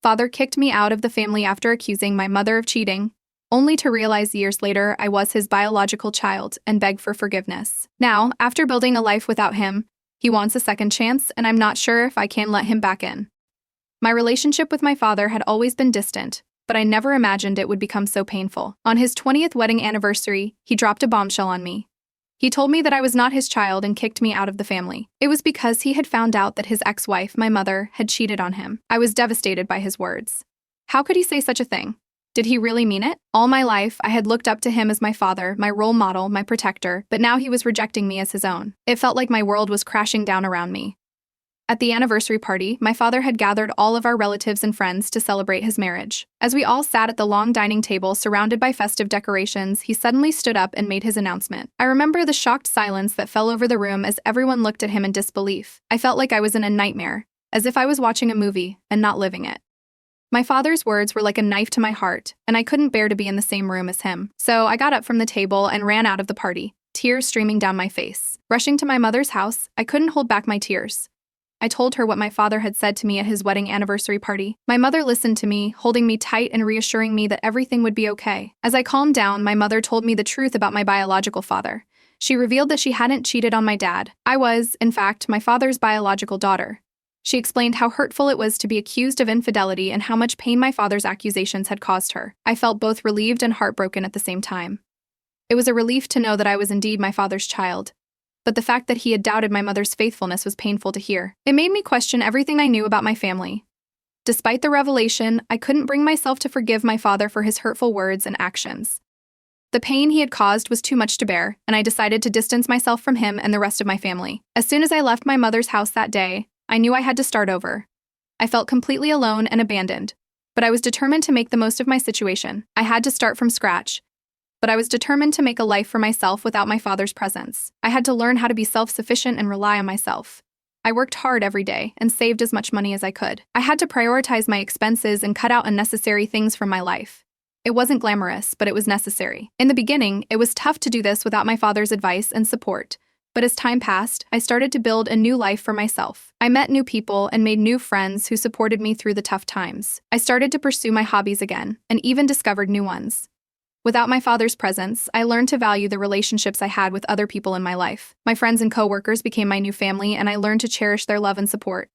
Father kicked me out of the family after accusing my mother of cheating, only to realize years later I was his biological child and beg for forgiveness. Now, after building a life without him, he wants a second chance, and I'm not sure if I can let him back in. My relationship with my father had always been distant, but I never imagined it would become so painful. On his 20th wedding anniversary, he dropped a bombshell on me. He told me that I was not his child and kicked me out of the family. It was because he had found out that his ex-wife, my mother, had cheated on him. I was devastated by his words. How could he say such a thing? Did he really mean it? All my life, I had looked up to him as my father, my role model, my protector, but now he was rejecting me as his own. It felt like my world was crashing down around me. At the anniversary party, my father had gathered all of our relatives and friends to celebrate his marriage. As we all sat at the long dining table surrounded by festive decorations, he suddenly stood up and made his announcement. I remember the shocked silence that fell over the room as everyone looked at him in disbelief. I felt like I was in a nightmare, as if I was watching a movie and not living it. My father's words were like a knife to my heart, and I couldn't bear to be in the same room as him. So I got up from the table and ran out of the party, tears streaming down my face. Rushing to my mother's house, I couldn't hold back my tears. I told her what my father had said to me at his wedding anniversary party. My mother listened to me, holding me tight and reassuring me that everything would be okay. As I calmed down, my mother told me the truth about my biological father. She revealed that she hadn't cheated on my dad. I was, in fact, my father's biological daughter. She explained how hurtful it was to be accused of infidelity and how much pain my father's accusations had caused her. I felt both relieved and heartbroken at the same time. It was a relief to know that I was indeed my father's child, but the fact that he had doubted my mother's faithfulness was painful to hear. It made me question everything I knew about my family. Despite the revelation, I couldn't bring myself to forgive my father for his hurtful words and actions. The pain he had caused was too much to bear, and I decided to distance myself from him and the rest of my family. As soon as I left my mother's house that day, I knew I had to start over. I felt completely alone and abandoned, but I was determined to make the most of my situation. I had to start from scratch, but I was determined to make a life for myself without my father's presence. I had to learn how to be self-sufficient and rely on myself. I worked hard every day and saved as much money as I could. I had to prioritize my expenses and cut out unnecessary things from my life. It wasn't glamorous, but it was necessary. In the beginning, it was tough to do this without my father's advice and support. But as time passed, I started to build a new life for myself. I met new people and made new friends who supported me through the tough times. I started to pursue my hobbies again, and even discovered new ones. Without my father's presence, I learned to value the relationships I had with other people in my life. My friends and coworkers became my new family, and I learned to cherish their love and support.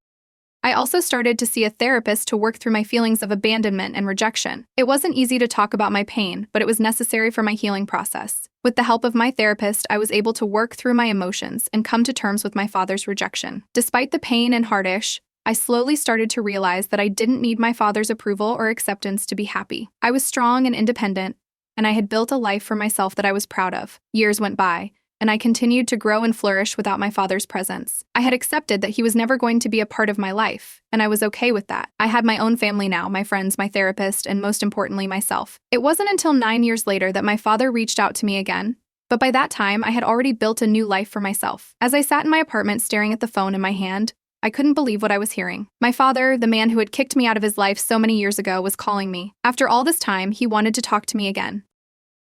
I also started to see a therapist to work through my feelings of abandonment and rejection. It wasn't easy to talk about my pain, but it was necessary for my healing process. With the help of my therapist, I was able to work through my emotions and come to terms with my father's rejection. Despite the pain and heartache, I slowly started to realize that I didn't need my father's approval or acceptance to be happy. I was strong and independent, and I had built a life for myself that I was proud of. Years went by, and I continued to grow and flourish without my father's presence. I had accepted that he was never going to be a part of my life, and I was okay with that. I had my own family now, my friends, my therapist, and most importantly, myself. It wasn't until 9 years later that my father reached out to me again, but by that time, I had already built a new life for myself. As I sat in my apartment staring at the phone in my hand, I couldn't believe what I was hearing. My father, the man who had kicked me out of his life so many years ago, was calling me. After all this time, he wanted to talk to me again.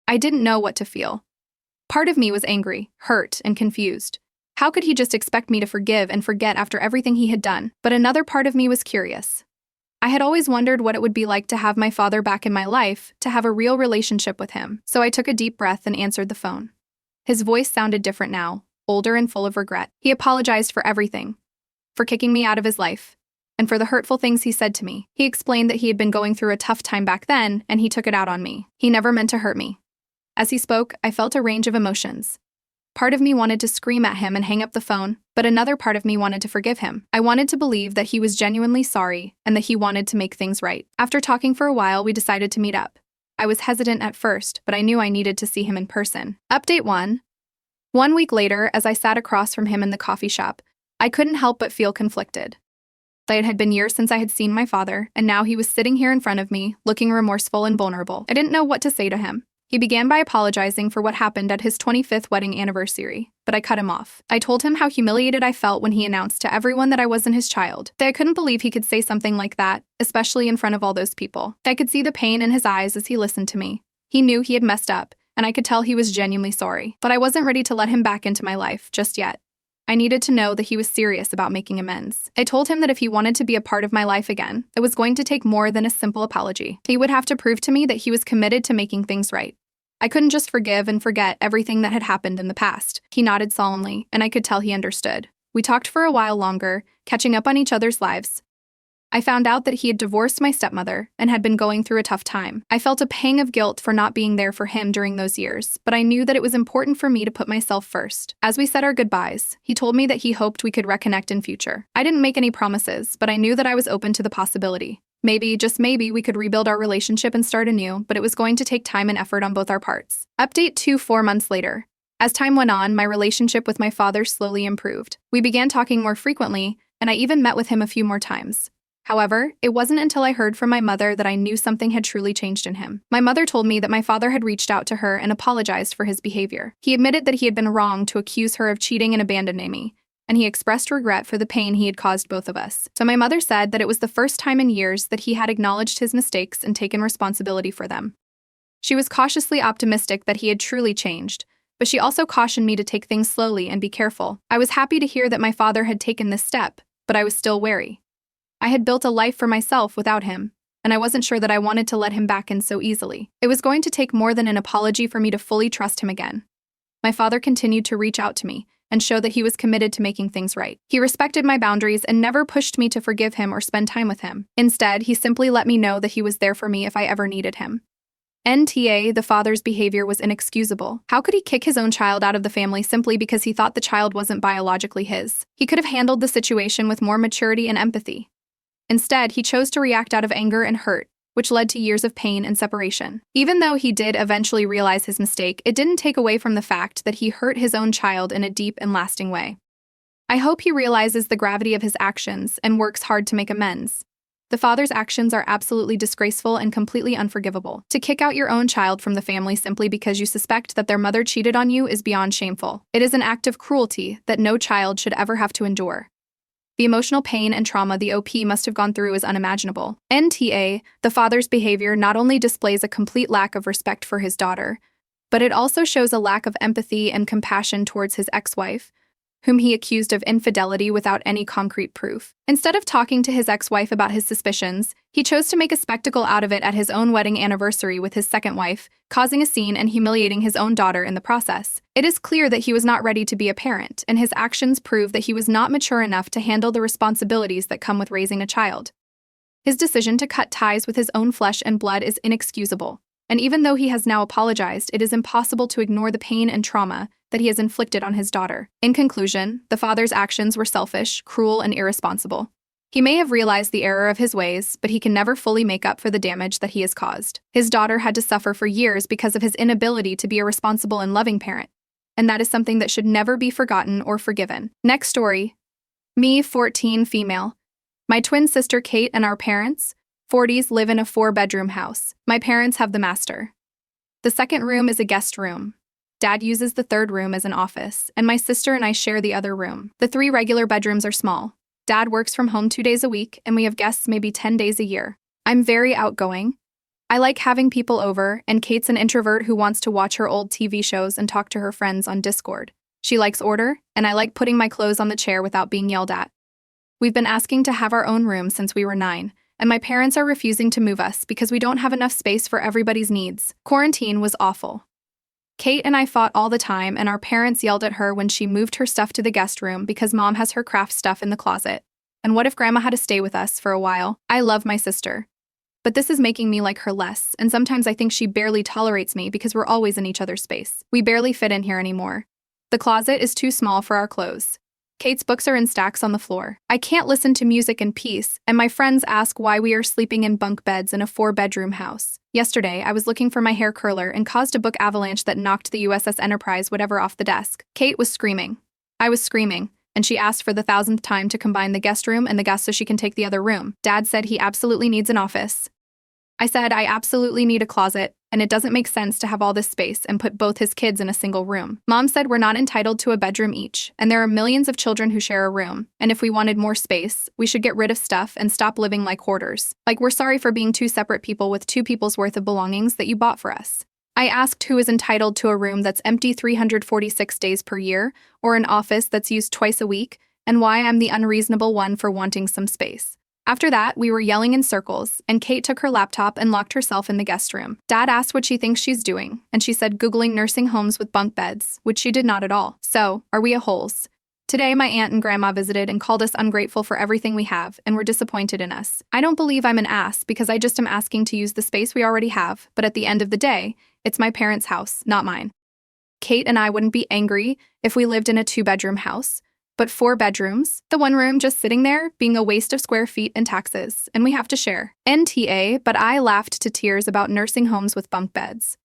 I didn't know what to feel. Part of me was angry, hurt, and confused. How could he just expect me to forgive and forget after everything he had done? But another part of me was curious. I had always wondered what it would be like to have my father back in my life, to have a real relationship with him. So I took a deep breath and answered the phone. His voice sounded different now, older and full of regret. He apologized for everything, for kicking me out of his life, and for the hurtful things he said to me. He explained that he had been going through a tough time back then, and he took it out on me. He never meant to hurt me. As he spoke, I felt a range of emotions. Part of me wanted to scream at him and hang up the phone, but another part of me wanted to forgive him. I wanted to believe that he was genuinely sorry and that he wanted to make things right. After talking for a while, we decided to meet up. I was hesitant at first, but I knew I needed to see him in person. Update 1. 1 week later, as I sat across from him in the coffee shop, I couldn't help but feel conflicted. It had been years since I had seen my father, and now he was sitting here in front of me, looking remorseful and vulnerable. I didn't know what to say to him. He began by apologizing for what happened at his 25th wedding anniversary, but I cut him off. I told him how humiliated I felt when he announced to everyone that I wasn't his child. That I couldn't believe he could say something like that, especially in front of all those people. I could see the pain in his eyes as he listened to me. He knew he had messed up, and I could tell he was genuinely sorry. But I wasn't ready to let him back into my life just yet. I needed to know that he was serious about making amends. I told him that if he wanted to be a part of my life again, it was going to take more than a simple apology. He would have to prove to me that he was committed to making things right. I couldn't just forgive and forget everything that had happened in the past. He nodded solemnly, and I could tell he understood. We talked for a while longer, catching up on each other's lives. I found out that he had divorced my stepmother and had been going through a tough time. I felt a pang of guilt for not being there for him during those years, but I knew that it was important for me to put myself first. As we said our goodbyes, he told me that he hoped we could reconnect in future. I didn't make any promises, but I knew that I was open to the possibility. Maybe, just maybe, we could rebuild our relationship and start anew, but it was going to take time and effort on both our parts. Update 2 4 months later. As time went on, my relationship with my father slowly improved. We began talking more frequently, and I even met with him a few more times. However, it wasn't until I heard from my mother that I knew something had truly changed in him. My mother told me that my father had reached out to her and apologized for his behavior. He admitted that he had been wrong to accuse her of cheating and abandoning me, and he expressed regret for the pain he had caused both of us. So my mother said that it was the first time in years that he had acknowledged his mistakes and taken responsibility for them. She was cautiously optimistic that he had truly changed, but she also cautioned me to take things slowly and be careful. I was happy to hear that my father had taken this step, but I was still wary. I had built a life for myself without him, and I wasn't sure that I wanted to let him back in so easily. It was going to take more than an apology for me to fully trust him again. My father continued to reach out to me and show that he was committed to making things right. He respected my boundaries and never pushed me to forgive him or spend time with him. Instead, he simply let me know that he was there for me if I ever needed him. NTA, the father's behavior was inexcusable. How could he kick his own child out of the family simply because he thought the child wasn't biologically his? He could have handled the situation with more maturity and empathy. Instead, he chose to react out of anger and hurt, which led to years of pain and separation. Even though he did eventually realize his mistake, it didn't take away from the fact that he hurt his own child in a deep and lasting way. I hope he realizes the gravity of his actions and works hard to make amends. The father's actions are absolutely disgraceful and completely unforgivable. To kick out your own child from the family simply because you suspect that their mother cheated on you is beyond shameful. It is an act of cruelty that no child should ever have to endure. The emotional pain and trauma the OP must have gone through is unimaginable. NTA, the father's behavior not only displays a complete lack of respect for his daughter, but it also shows a lack of empathy and compassion towards his ex-wife, whom he accused of infidelity without any concrete proof. Instead of talking to his ex-wife about his suspicions, he chose to make a spectacle out of it at his own wedding anniversary with his second wife, causing a scene and humiliating his own daughter in the process. It is clear that he was not ready to be a parent, and his actions prove that he was not mature enough to handle the responsibilities that come with raising a child. His decision to cut ties with his own flesh and blood is inexcusable, and even though he has now apologized, it is impossible to ignore the pain and trauma that he has inflicted on his daughter. In conclusion, the father's actions were selfish, cruel, and irresponsible. He may have realized the error of his ways, but he can never fully make up for the damage that he has caused. His daughter had to suffer for years because of his inability to be a responsible and loving parent, and that is something that should never be forgotten or forgiven. Next story. Me, 14, female. My twin sister Kate and our parents, 40s, live in a 4-bedroom house. My parents have the master. The second room is a guest room. Dad uses the third room as an office, and my sister and I share the other room. The 3 regular bedrooms are small. Dad works from home 2 days a week, and we have guests maybe 10 days a year. I'm very outgoing. I like having people over, and Kate's an introvert who wants to watch her old TV shows and talk to her friends on Discord. She likes order, and I like putting my clothes on the chair without being yelled at. We've been asking to have our own room since we were 9, and my parents are refusing to move us because we don't have enough space for everybody's needs. Quarantine was awful. Kate and I fought all the time, and our parents yelled at her when she moved her stuff to the guest room because Mom has her craft stuff in the closet. And what if Grandma had to stay with us for a while? I love my sister, but this is making me like her less, and sometimes I think she barely tolerates me because we're always in each other's space. We barely fit in here anymore. The closet is too small for our clothes. Kate's books are in stacks on the floor. I can't listen to music in peace, and my friends ask why we are sleeping in bunk beds in a 4-bedroom house. Yesterday, I was looking for my hair curler and caused a book avalanche that knocked the USS Enterprise whatever off the desk. Kate was screaming. I was screaming, and she asked for the 1,000th time to combine the guest room and the guest so she can take the other room. Dad said he absolutely needs an office. I said I absolutely need a closet, and it doesn't make sense to have all this space and put both his kids in a single room. Mom said we're not entitled to a bedroom each, and there are millions of children who share a room, and if we wanted more space, we should get rid of stuff and stop living like hoarders. Like we're sorry for being 2 separate people with 2 people's worth of belongings that you bought for us. I asked who is entitled to a room that's empty 346 days per year, or an office that's used twice a week, and why I'm the unreasonable one for wanting some space. After that, we were yelling in circles, and Kate took her laptop and locked herself in the guest room. Dad asked what she thinks she's doing, and she said Googling nursing homes with bunk beds, which she did not at all. So, are we a holes? Today, my aunt and grandma visited and called us ungrateful for everything we have, and were disappointed in us. I don't believe I'm an ass because I just am asking to use the space we already have, but at the end of the day, it's my parents' house, not mine. Kate and I wouldn't be angry if we lived in a 2-bedroom house, but 4 bedrooms, the one room just sitting there being a waste of square feet and taxes, and we have to share. NTA, but I laughed to tears about nursing homes with bunk beds.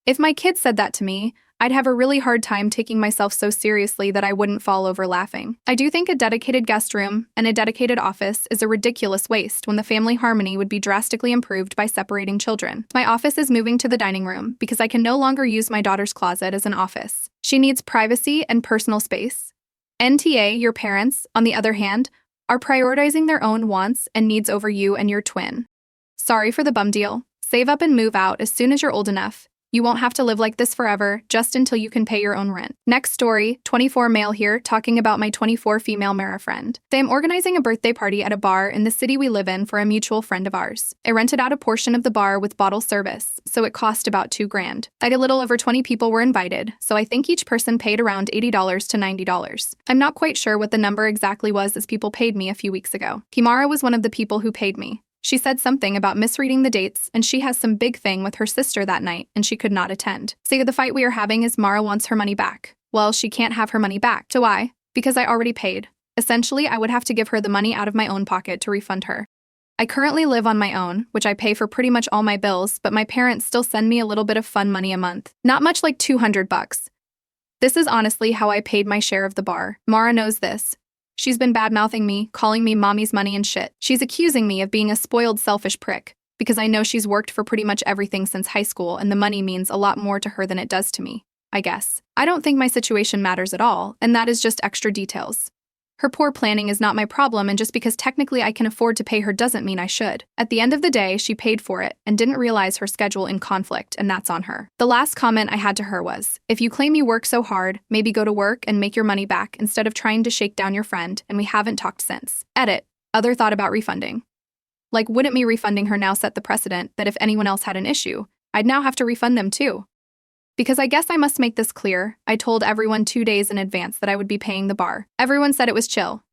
If my kids said that to me, I'd have a really hard time taking myself so seriously that I wouldn't fall over laughing. I do think a dedicated guest room and a dedicated office is a ridiculous waste when the family harmony would be drastically improved by separating children. My office is moving to the dining room because I can no longer use my daughter's closet as an office. She needs privacy and personal space. NTA, your parents, on the other hand, are prioritizing their own wants and needs over you and your twin. Sorry for the bum deal. Save up and move out as soon as you're old enough. You won't have to live like this forever, just until you can pay your own rent. Next story, 24 male here, talking about my 24 female Mara friend. They am organizing a birthday party at a bar in the city we live in for a mutual friend of ours. I rented out a portion of the bar with bottle service, so it cost about $2,000. A little over 20 people were invited, so I think each person paid around $80 to $90. I'm not quite sure what the number exactly was as people paid me a few weeks ago. Kimara was one of the people who paid me. She said something about misreading the dates, and she has some big thing with her sister that night, and she could not attend. So the fight we are having is Mara wants her money back. Well, she can't have her money back. So why? Because I already paid. Essentially, I would have to give her the money out of my own pocket to refund her. I currently live on my own, which I pay for pretty much all my bills, but my parents still send me a little bit of fun money a month. Not much, like $200. This is honestly how I paid my share of the bar. Mara knows this. She's been bad-mouthing me, calling me mommy's money and shit. She's accusing me of being a spoiled, selfish prick, because I know she's worked for pretty much everything since high school and the money means a lot more to her than it does to me, I guess. I don't think my situation matters at all, and that is just extra details. Her poor planning is not my problem, and just because technically I can afford to pay her doesn't mean I should. At the end of the day, she paid for it and didn't realize her schedule in conflict, and that's on her. The last comment I had to her was, if you claim you work so hard, maybe go to work and make your money back instead of trying to shake down your friend, and we haven't talked since. Edit. Other thought about refunding. Like, wouldn't me refunding her now set the precedent that if anyone else had an issue, I'd now have to refund them too? Because I guess I must make this clear, I told everyone 2 days in advance that I would be paying the bar. Everyone said it was chill.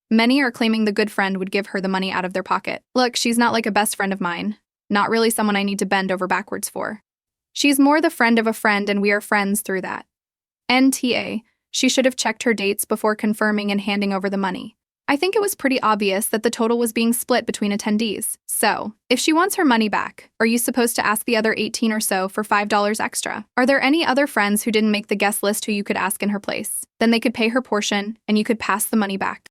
Many are claiming the good friend would give her the money out of their pocket. Look, she's not like a best friend of mine. Not really someone I need to bend over backwards for. She's more the friend of a friend, and we are friends through that. NTA, she should have checked her dates before confirming and handing over the money. I think it was pretty obvious that the total was being split between attendees. So, if she wants her money back, are you supposed to ask the other 18 or so for $5 extra? Are there any other friends who didn't make the guest list who you could ask in her place? Then they could pay her portion, and you could pass the money back.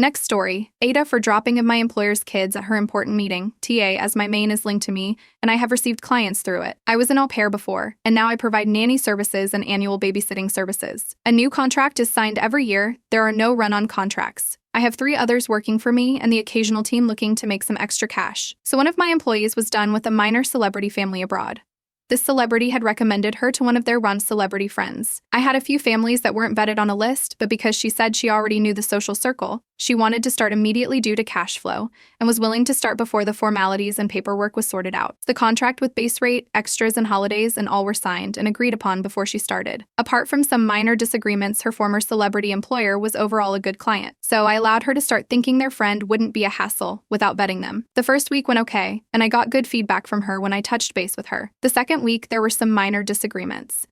Next story, Ada for dropping of my employer's kids at her important meeting, TA, as my main is linked to me, and I have received clients through it. I was an au pair before, and now I provide nanny services and annual babysitting services. A new contract is signed every year. There are no run-on contracts. I have 3 others working for me and the occasional team looking to make some extra cash. So one of my employees was done with a minor celebrity family abroad. This celebrity had recommended her to one of their run celebrity friends. I had a few families that weren't vetted on a list, but because she said she already knew the social circle, she wanted to start immediately due to cash flow and was willing to start before the formalities and paperwork was sorted out. The contract with base rate, extras, and holidays and all were signed and agreed upon before she started. Apart from some minor disagreements, her former celebrity employer was overall a good client, so I allowed her to start thinking their friend wouldn't be a hassle without vetting them. The first week went okay, and I got good feedback from her when I touched base with her. The second week, there were some minor disagreements.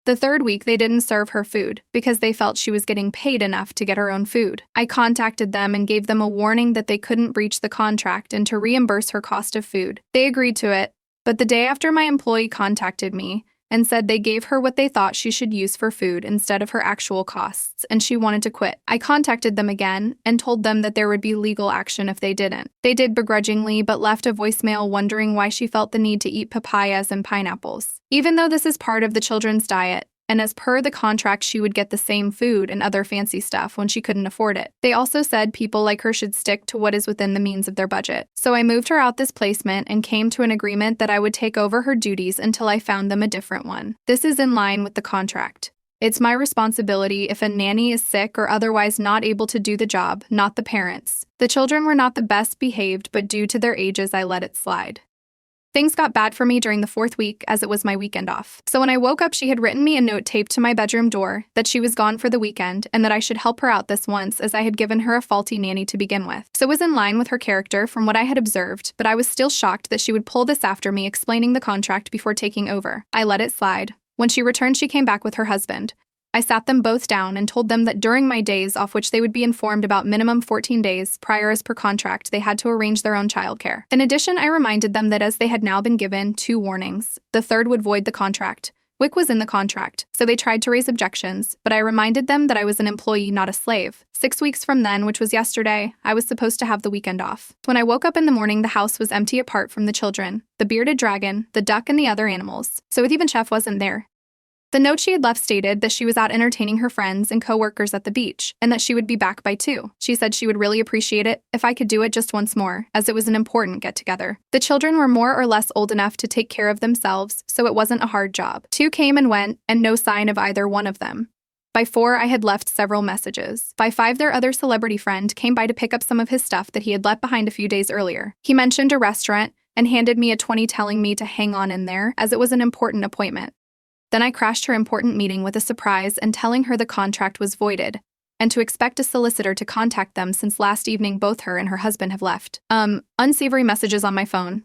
The third week, they didn't serve her food because they felt she was getting paid enough to get her own food. I contacted them and gave them a warning that they couldn't breach the contract and to reimburse her cost of food. They agreed to it, but the day after my employee contacted me and said they gave her what they thought she should use for food instead of her actual costs, and she wanted to quit. I contacted them again and told them that there would be legal action if they didn't. They did begrudgingly, but left a voicemail wondering why she felt the need to eat papayas and pineapples. Even though this is part of the children's diet, and as per the contract, she would get the same food and other fancy stuff when she couldn't afford it. They also said people like her should stick to what is within the means of their budget. So I moved her out this placement and came to an agreement that I would take over her duties until I found them a different one. This is in line with the contract. It's my responsibility if a nanny is sick or otherwise not able to do the job, not the parents. The children were not the best behaved, but due to their ages, I let it slide. Things got bad for me during the 4th week as it was my weekend off. So when I woke up, she had written me a note taped to my bedroom door that she was gone for the weekend and that I should help her out this once as I had given her a faulty nanny to begin with. So it was in line with her character from what I had observed, but I was still shocked that she would pull this after me explaining the contract before taking over. I let it slide. When she returned, she came back with her husband. I sat them both down and told them that during my days off, which they would be informed about minimum 14 days prior as per contract, they had to arrange their own childcare. In addition, I reminded them that as they had now been given 2 warnings, the third would void the contract. WIC was in the contract, so they tried to raise objections, but I reminded them that I was an employee, not a slave. 6 weeks from then, which was yesterday, I was supposed to have the weekend off. When I woke up in the morning, the house was empty apart from the children, the bearded dragon, the duck, and the other animals, so even Chef wasn't there. The note she had left stated that she was out entertaining her friends and co-workers at the beach, and that she would be back by 2. She said she would really appreciate it if I could do it just once more, as it was an important get-together. The children were more or less old enough to take care of themselves, so it wasn't a hard job. 2 came and went, and no sign of either one of them. By 4, I had left several messages. By 5, their other celebrity friend came by to pick up some of his stuff that he had left behind a few days earlier. He mentioned a restaurant and handed me a 20 telling me to hang on in there, as it was an important appointment. Then I crashed her important meeting with a surprise and telling her the contract was voided, and to expect a solicitor to contact them since last evening both her and her husband have left. Unsavory messages on my phone.